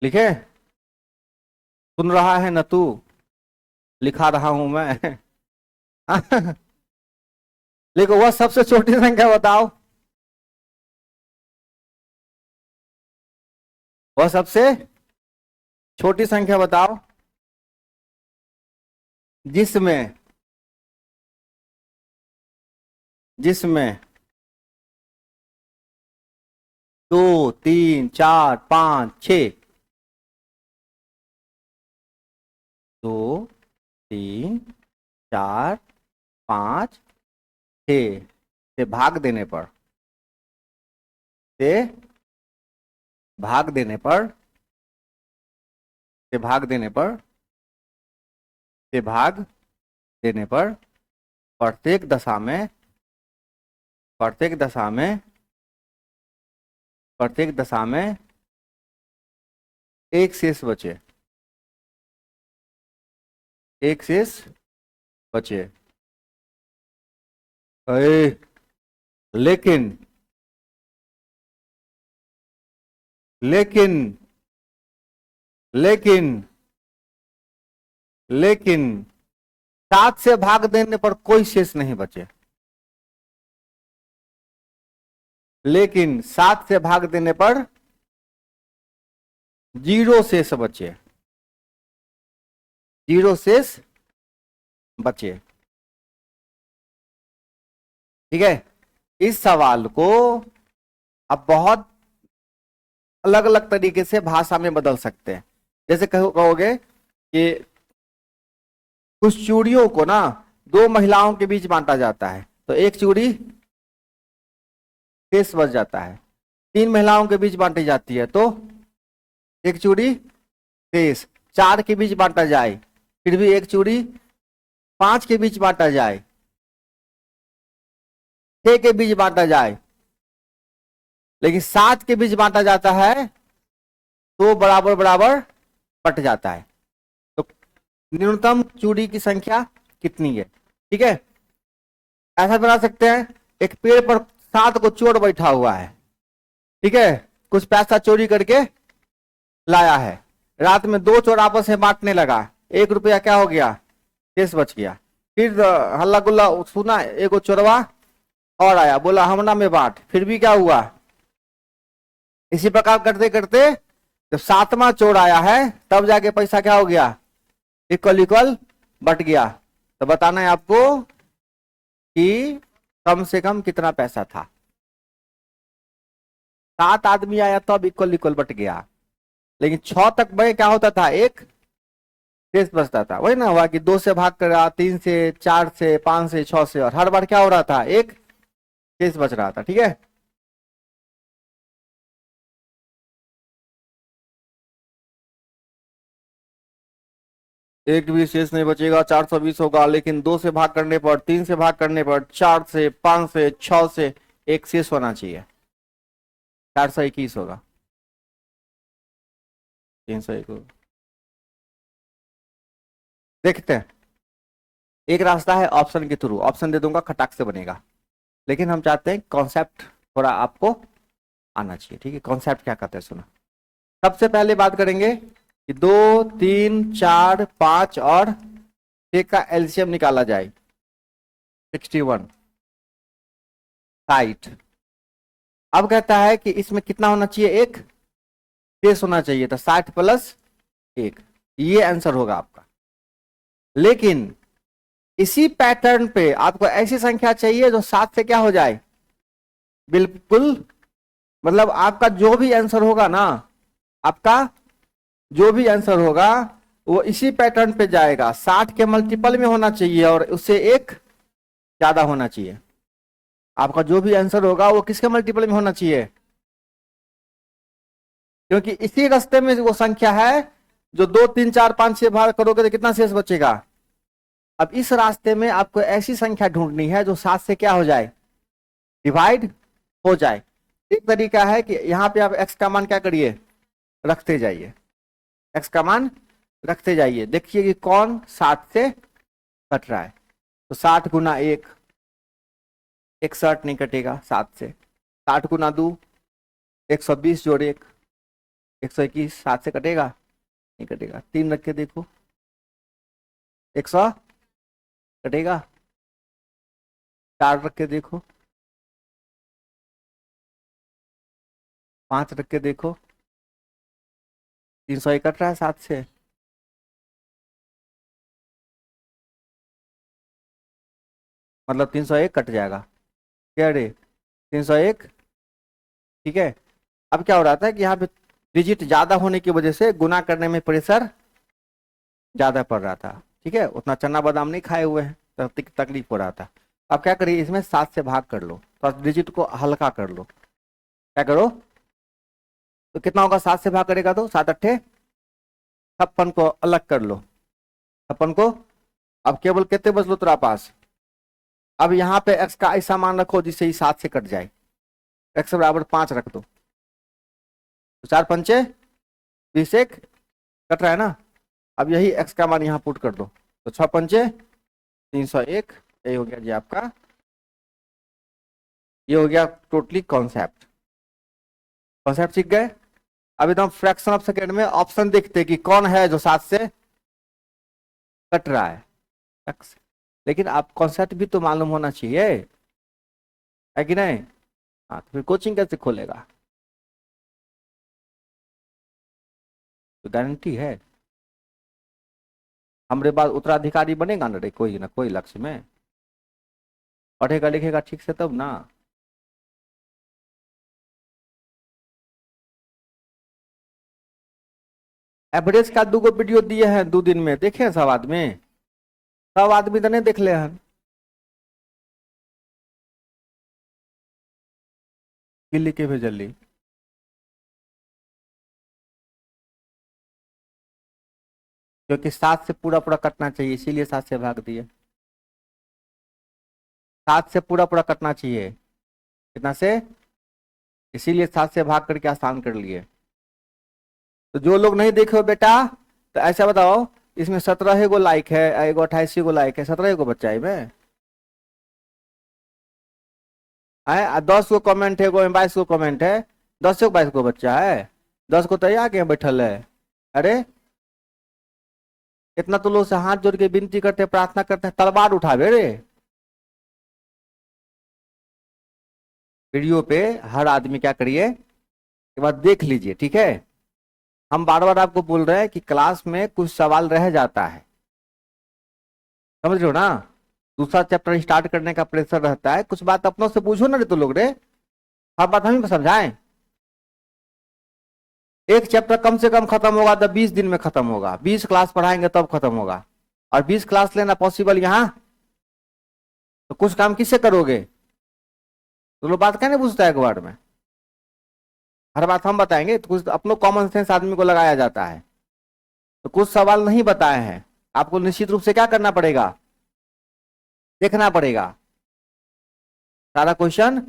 लिखे, सुन रहा है न तू, लिखा रहा हूं मैं। लिखो, वह सबसे छोटी संख्या बताओ, वह सबसे छोटी संख्या बताओ जिसमें जिसमें 2 3 4 5 6, 2 3 4 5 6 से भाग देने पर, से भाग देने पर, से भाग देने पर, से भाग देने पर प्रत्येक दशा में, प्रत्येक दशा में, प्रत्येक दशा में एक शेष बचे, एक शेष बचे। लेकिन लेकिन लेकिन लेकिन 7 से भाग देने पर कोई शेष नहीं बचे, लेकिन 7 से भाग देने पर 0 शेष बचे, 0 शेष बचे। ठीक है, इस सवाल को आप बहुत अलग अलग तरीके से भाषा में बदल सकते हैं। जैसे कहोगे कि कुछ चूड़ियों को ना 2 महिलाओं के बीच बांटा जाता है, तो एक चूड़ी शेष बच जाता है। 3 महिलाओं के बीच बांटी जाती है तो एक चूड़ी शेष। 4 के बीच बांटा जाए फिर भी एक चूड़ी, 5 के बीच बांटा जाए, 6 के बीच बांटा जाए, लेकिन 7 के बीच बांटा जाता है तो बराबर बराबर बट जाता है। तो न्यूनतम चूड़ी की संख्या कितनी है? ठीक है, ऐसा बना सकते हैं, एक पेड़ पर 7 को चोर बैठा हुआ है। ठीक है, कुछ पैसा चोरी करके लाया है, रात में 2 चोर आपस में बांटने लगा, 1 रुपया क्या हो गया, शेष बच गया। फिर हल्ला गुल्ला सुना, एक चोरवा और आया, बोला हमना में बांट, फिर भी क्या हुआ। इसी प्रकार करते करते जब 7वां चोर आया है तब जाके पैसा क्या हो गया, इक्वल इक्वल बट गया। तो बताना है आपको कि कम से कम कितना पैसा था। 7 आदमी आया तब इक्वल इक्वल बट गया, लेकिन 6 तक भाई क्या होता था, एक शेष बचता था। वही ना हुआ कि 2 से भाग कर रहा, 3 से, 4 से, 5 से, 6 से, और हर बार क्या हो रहा था, एक शेष बच रहा था। ठीक है, एक भी शेष नहीं बचेगा, 420 होगा, लेकिन 2 से भाग करने पर, 3 से भाग करने पर, 4 से, 5 से, 6 से एक शेष होना चाहिए, 421 होगा, 301। देखते हैं, एक रास्ता है ऑप्शन के थ्रू, ऑप्शन दे दूंगा खटाक से बनेगा, लेकिन हम चाहते हैं कॉन्सेप्ट थोड़ा आपको आना चाहिए। ठीक है, कॉन्सेप्ट क्या कहते हैं सुनो। सबसे पहले बात करेंगे कि 2, 3, 4, 5 और 6 का एलसीएम निकाला जाए। 61 60। अब कहता है कि इसमें कितना होना चाहिए, एक शेष होना चाहिए, तो 60 प्लस 1, ये आंसर होगा आपका। लेकिन इसी पैटर्न पे आपको ऐसी संख्या चाहिए जो 7 से क्या हो जाए, बिल्कुल, मतलब आपका जो भी आंसर होगा ना, आपका जो भी आंसर होगा वो इसी पैटर्न पे जाएगा, 60 के मल्टीपल में होना चाहिए और उससे एक ज्यादा होना चाहिए। आपका जो भी आंसर होगा वो किसके मल्टीपल में होना चाहिए, क्योंकि इसी रास्ते में वो संख्या है जो 2, 3, 4, 5, 6 भाग करोगे तो कितना शेष बचेगा। अब इस रास्ते में आपको ऐसी संख्या ढूंढनी है जो 7 से क्या हो जाए, डिवाइड हो जाए। एक तरीका है कि यहाँ पे आप x का मान क्या करिए, रखते जाइए, x का मान रखते जाइए, देखिए कि कौन 60 से कट रहा है। तो 60 गुना 1, 61 नहीं कटेगा 7 से। 60 गुना 2, 120 जोड़ 1, 121, 7 से कटेगा, नहीं कटेगा। 3 रख के देखो, 100 कटेगा। 4 रख के देखो, 5 रख के देखो, 301 कट रहा है 7 से। मतलब 301 कट जाएगा, क्या रे, 301। ठीक है, अब क्या हो रहा था कि यहाँ पे डिजिट ज्यादा होने की वजह से गुना करने में प्रेशर ज्यादा पड़ रहा था। ठीक है, उतना चना बादाम नहीं खाए हुए हैं तो तकलीफ हो रहा था। अब क्या करिए, इसमें 7 से भाग कर लो, तो डिजिट को हल्का कर लो। क्या करो, तो कितना होगा, 7 से भाग करेगा तो 7 अट्ठे 56 को अलग कर लो, 56 को। अब केवल कितने बच लो तेरा पास। अब यहाँ पे x का ऐसा मान रखो जिससे ही 7 से कट जाए, x बराबर 5 रख दो, तो 4 पंचे 20, 1 कट रहा है ना। अब यही x का मान यहाँ पुट कर दो, तो 6 पंचे 301, यही हो गया जी आपका, ये हो गया टोटली कॉन्सेप्ट। कॉन्सेप्ट सीख गए। अब एकदम फ्रैक्शन ऑफ सेकेंड में ऑप्शन देखते कि कौन है जो 7 से कट रहा है x। लेकिन आप कॉन्सेप्ट भी तो मालूम होना चाहिए, है कि नहीं। हाँ, तो फिर कोचिंग कैसे खोलेगा, तो गारंटी है हमारे बाद उत्तराधिकारी बनेगा ना रे, कोई ना कोई लक्ष्य में पढ़ेगा लिखेगा ठीक से तब ना। एवरेज का 2 वीडियो दिए हैं 2 दिन में, देखे सब आदमी, सब आदमी तो नहीं देख ले हैं। किल्ली के भेजली, क्योंकि 7 से पूरा पूरा कटना चाहिए इसीलिए 7 से भाग दिए। 7 से पूरा पूरा कटना चाहिए, कितना से, इसीलिए 7 से भाग करके आसान कर लिए। तो जो लोग नहीं देखे हो बेटा, तो ऐसा बताओ, इसमें 17 गो लाइक है, एगो 28 गो लाइक है, 17 गो बच्चा है में है, 10 गो कमेंट है, 22 गो कमेंट है, 10 से 22 गो बच्चा है, 10 को तो आगे बैठल है। अरे इतना तो लोग से हाथ जोड़ के विनती करते प्रार्थना करते हैं, तलवार उठावे रे। वीडियो पे हर आदमी क्या करिए, एक बार देख लीजिए, ठीक है। हम बार बार आपको बोल रहे हैं कि क्लास में कुछ सवाल रह जाता है, समझ रहे हो ना। दूसरा चैप्टर स्टार्ट करने का प्रेशर रहता है, कुछ बात अपनों से पूछो ना रे, तो लोग रे, हर बात हम ही समझाएं। एक चैप्टर कम से कम खत्म होगा तो 20 दिन में खत्म होगा, 20 क्लास पढ़ाएंगे तब खत्म होगा, और 20 क्लास लेना पॉसिबल यहाँ, तो कुछ काम किससे करोगे। तो लोग बात कहने पूछता है एक बार में, हर बात हम बताएंगे, तो कुछ अपनो कॉमन सेंस आदमी को लगाया जाता है। तो कुछ सवाल नहीं बताए हैं, आपको निश्चित रूप से क्या करना पड़ेगा, देखना पड़ेगा सारा क्वेश्चन।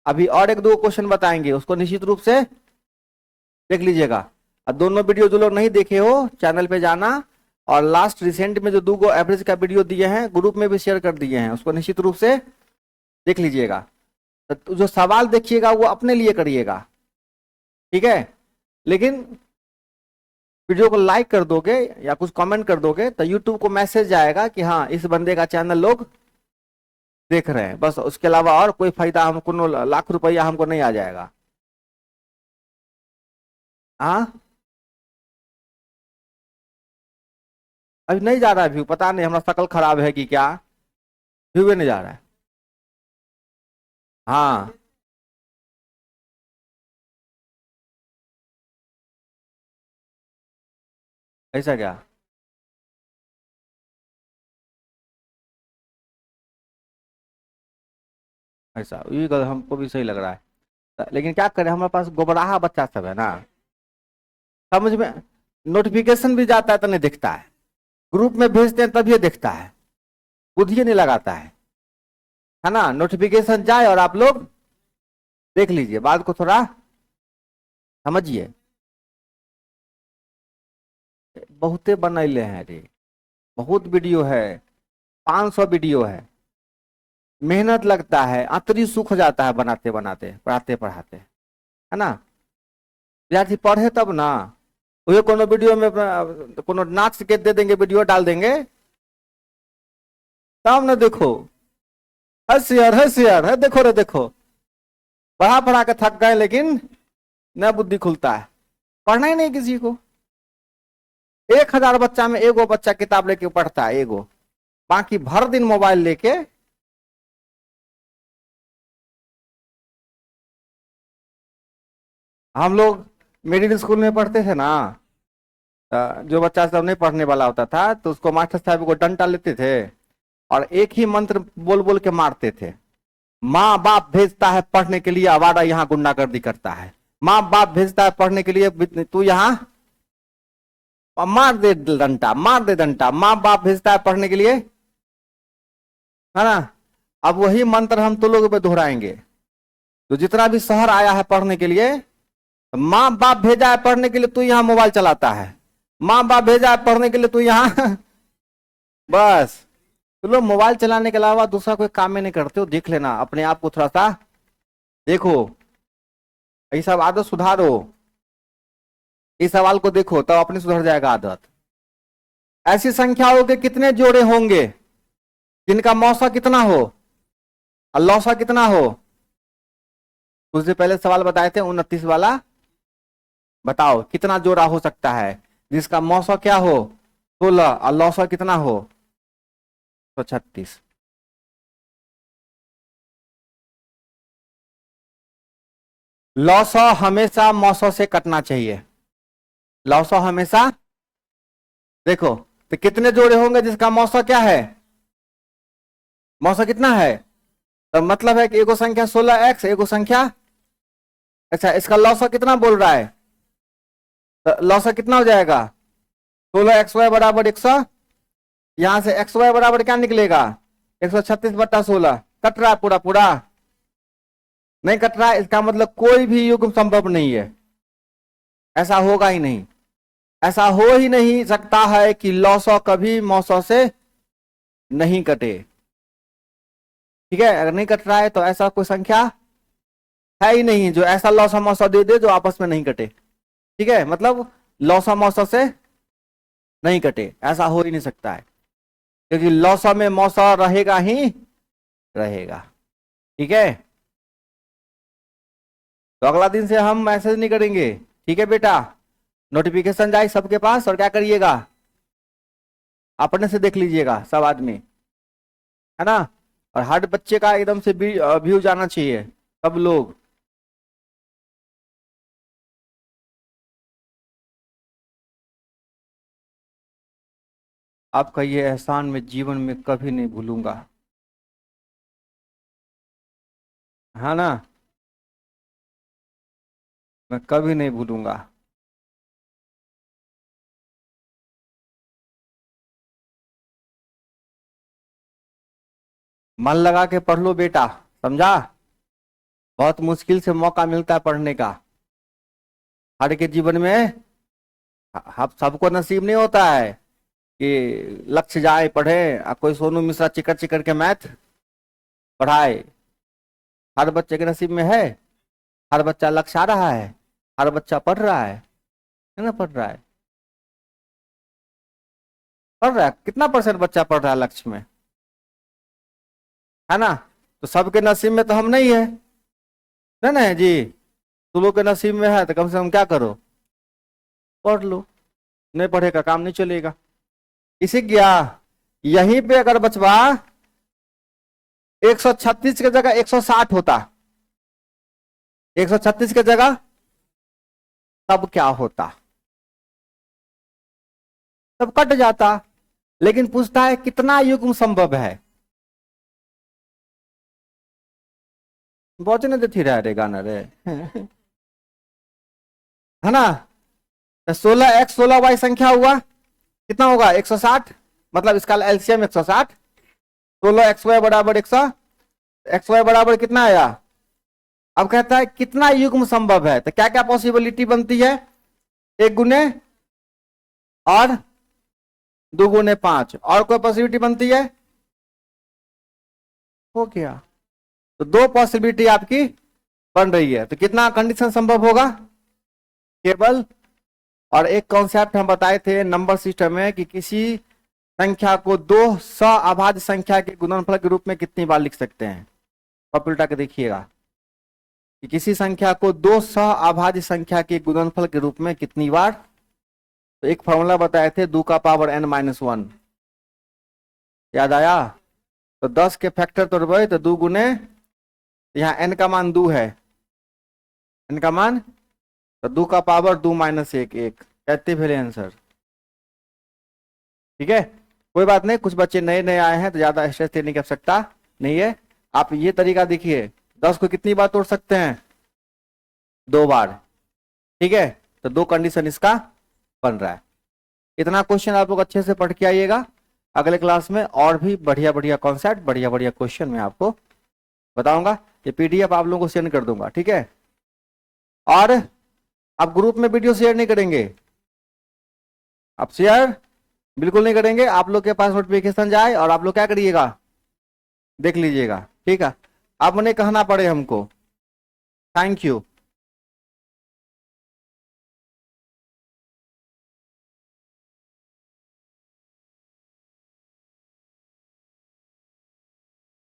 अभी और 1-2 क्वेश्चन बताएंगे, उसको निश्चित रूप से देख लीजिएगा। और दोनों वीडियो जो लोग नहीं देखे हो चैनल पे जाना, और लास्ट रिसेंट में जो 2 एवरेज का वीडियो दिए हैं ग्रुप में भी शेयर कर दिए हैं, उसको निश्चित रूप से देख लीजिएगा। तो जो सवाल देखिएगा वो अपने लिए करिएगा, ठीक है, लेकिन वीडियो को लाइक कर दोगे या कुछ कमेंट कर दोगे तो यूट्यूब को मैसेज आएगा कि हाँ इस बंदे का चैनल लोग देख रहे हैं, बस उसके अलावा और कोई फायदा हमको, लाख रुपया हमको नहीं आ जाएगा। हाँ, अभी नहीं जा रहा है व्यू, पता नहीं हमारा शकल खराब है कि क्या, व्यू भी नहीं जा रहा है। हाँ, ऐसा क्या? ऐसा ये हमको भी सही लग रहा है, लेकिन क्या करें, हमारे पास गोबराहा बच्चा सब है ना, समझ में, नोटिफिकेशन भी जाता है तो नहीं दिखता है, ग्रुप में भेजते हैं तभी दिखता है, बुद्धि नहीं लगाता है ना, नोटिफिकेशन जाए और आप लोग देख लीजिए, बात को थोड़ा समझिए। बहुते बनैले हैं रे, बहुत वीडियो है, 500 वीडियो है, मेहनत लगता है, आंतरी सुख जाता है बनाते बनाते, पढ़ाते पढ़ाते, है ना, विद्यार्थी पढ़े तब ना, वो कोनो वीडियो में कोनो नाच के दे देंगे, वीडियो डाल देंगे, तब ना देखो, है शेयर है, देखो रे देखो, पढ़ा पढ़ा के थक गए, लेकिन न बुद्धि खुलता है, पढ़ना ही नहीं किसी को। 1000 बच्चा में एगो बच्चा किताब लेके पढ़ता है, एगो, बाकी भर दिन मोबाइल लेके। हम लोग मिडिल स्कूल में पढ़ते थे ना, जो बच्चा सब नहीं पढ़ने वाला होता था तो उसको मास्टर साहब को डंडा लेते थे और एक ही मंत्र बोल बोल के मारते थे, माँ बाप भेजता है पढ़ने के लिए, आवारा यहाँ गुंडागर्दी करता है, माँ बाप भेजता है पढ़ने के लिए, तू यहाँ मार दे डंडा, मार दे डंडा, माँ बाप भेजता है पढ़ने के लिए, है ना। अब वही मंत्र हम तो लोग पे दोहराएंगे, तो जितना भी शहर आया है पढ़ने के लिए, माँ बाप भेजा है पढ़ने के लिए, तू यहाँ मोबाइल चलाता है, माँ बाप भेजा है पढ़ने के लिए, तू यहाँ बस, तो लोग मोबाइल चलाने के अलावा दूसरा कोई काम में नहीं करते हो, देख लेना अपने आप को, थोड़ा सा देखो, ये सब आदत सुधारो, इस सवाल को देखो तब अपने सुधर जाएगा आदत। ऐसी संख्याओं के कितने जोड़े होंगे जिनका मौसा कितना हो और लौसा कितना हो? कुछ दिन पहले सवाल बताए थे 29 वाला, बताओ कितना जोड़ा हो सकता है जिसका मौसा क्या हो 16 और लौसा कितना हो 136। लौसा हमेशा मौसा से कटना चाहिए, लौसा हमेशा, देखो तो कितने जोड़े होंगे जिसका मौसा क्या है, मौसा कितना है, तो मतलब है कि एगो संख्या 16x, एगो संख्या, अच्छा इसका लौसा कितना बोल रहा है, तो लौसा कितना हो जाएगा 16xy बराबर 100, यहां से xy बराबर क्या निकलेगा 136/16, कट रहा है पूरा पूरा, नहीं कट रहा है, इसका मतलब कोई भी युग्म संभव नहीं है, ऐसा होगा ही नहीं, ऐसा हो ही नहीं सकता है कि लौसा कभी मौसा से नहीं कटे, ठीक है, अगर नहीं कट रहा है तो ऐसा कोई संख्या है ही नहीं जो ऐसा लौसा मौसा दे दे जो आपस में नहीं कटे, ठीक है, मतलब लौसा मौसा से नहीं कटे, ऐसा हो ही नहीं सकता है, क्योंकि लौसा में मौसा रहेगा ही रहेगा, ठीक है। तो अगला दिन से हम मैसेज नहीं करेंगे, ठीक है बेटा, नोटिफिकेशन जाए सबके पास, और क्या करिएगा अपने से देख लीजिएगा सब आदमी, है ना, और हर बच्चे का एकदम से व्यू जाना चाहिए, सब लोग। आपका ये एहसान मैं जीवन में कभी नहीं भूलूंगा, है ना, मैं कभी नहीं भूलूंगा। मन लगा के पढ़ लो बेटा, समझा, बहुत मुश्किल से मौका मिलता है पढ़ने का, हर के जीवन में, हम सबको नसीब नहीं होता है कि लक्ष्य जाए पढ़े, कोई सोनू मिश्रा चिकट चिकट के मैथ पढ़ाए, हर बच्चे के नसीब में है, हर बच्चा लक्ष्य आ रहा है, हर बच्चा पढ़ रहा है ना, पढ़ रहा है, पढ़ रहा है। कितना परसेंट बच्चा पढ़ रहा है लक्ष्य में, है ना। तो सबके नसीब में तो हम नहीं है, ना है जी। तुम लोग के नसीब में है तो कम से कम क्या करो, पढ़ लो। नहीं पढ़ेगा काम नहीं चलेगा। इसी गया यहीं पे अगर बचवा 136 की जगह 160 होता, 136 की जगह, तब क्या होता, तब कट जाता। लेकिन पूछता है कितना युग्म संभव है, बहुत ने देती रह रे गाना रे है ना। 16x16y संख्या हुआ कितना होगा 160, मतलब इसका एलसीएम 160। 16xy बराबर 100, xy बराबर कितना आया। अब कहता है कितना युग्म संभव है, तो क्या क्या पॉसिबिलिटी बनती है, 1 गुने और 2 गुने 5, और कोई पॉसिबिलिटी बनती है, हो गया। तो 2 पॉसिबिलिटी आपकी बन रही है। तो कितना कंडीशन संभव होगा, केवल। और एक कॉन्सेप्ट हम बताए थे नंबर सिस्टम में कि किसी संख्या को 2 सअभाज्य संख्या के गुणनफल के रूप में कितनी बार लिख सकते हैं। अब उल्टा के देखिएगा कि किसी संख्या को 2 सअभाज्य संख्या के गुणनफल के रूप में कितनी बार। तो एक फॉर्मूला बताए थे 2 का पावर n-1, याद आया। तो 10 के फैक्टर तोड़बे तो 2 गुने, यहाँ n का मान 2 है, n का मान, तो 2 का पावर 2 - 1 1 कहते भेले आंसर। ठीक है, कोई बात नहीं, कुछ बच्चे नए नए आए हैं तो ज्यादा स्ट्रेस लेने की आवश्यकता नहीं है। आप ये तरीका देखिए, 10 को कितनी बार तोड़ सकते हैं, 2 बार। ठीक है, तो 2 कंडीशन इसका बन रहा है। इतना क्वेश्चन आप लोग अच्छे से पढ़ के आइएगा। अगले क्लास में और भी बढ़िया बढ़िया कॉन्सेप्ट, बढ़िया बढ़िया क्वेश्चन मैं आपको बताऊंगा। ये पीडीएफ आप लोगों को सेंड कर दूंगा, ठीक है। और आप ग्रुप में वीडियो शेयर नहीं करेंगे, आप शेयर बिल्कुल नहीं करेंगे। आप लोग के पास नोटिफिकेशन जाए और आप लोग क्या करिएगा, देख लीजिएगा, ठीक है। अब उन्हें कहना पड़े हमको थैंक यू।